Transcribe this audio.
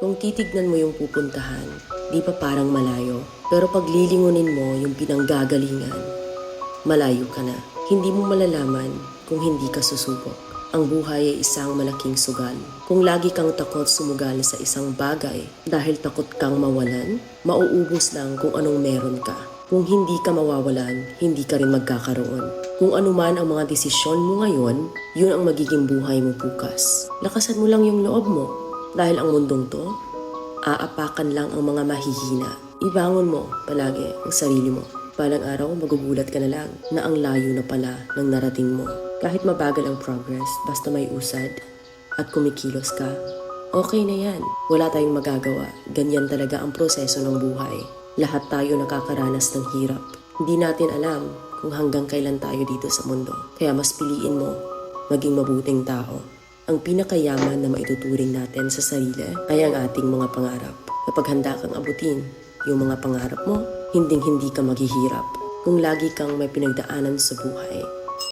Kung titignan mo yung pupuntahan, di pa parang malayo. Pero pag lilingunin mo yung pinanggagalingan, malayo ka na. Hindi mo malalaman kung hindi ka susubok. Ang buhay ay isang malaking sugal. Kung lagi kang takot sumugal sa isang bagay dahil takot kang mawalan, mauubos lang kung anong meron ka. Kung hindi ka mawawalan, hindi ka rin magkakaroon. Kung ano man ang mga desisyon mo ngayon, yun ang magiging buhay mo bukas. Lakasan mo lang yung loob mo dahil ang mundong to, aapakan lang ang mga mahihina. Ibangon mo palagi ang sarili mo. Balang araw, magugulat ka na lang na ang layo na pala ng narating mo. Kahit mabagal ang progress, basta may usad at kumikilos ka, okay na yan. Wala tayong magagawa. Ganyan talaga ang proseso ng buhay. Lahat tayo nakakaranas ng hirap. Hindi natin alam kung hanggang kailan tayo dito sa mundo. Kaya mas piliin mo maging mabuting tao. Ang pinakayaman na maituturing natin sa sarili ay ang ating mga pangarap. Kapag handa kang abutin yung mga pangarap mo, hinding-hindi ka maghihirap. Kung lagi kang may pinagdaanan sa buhay,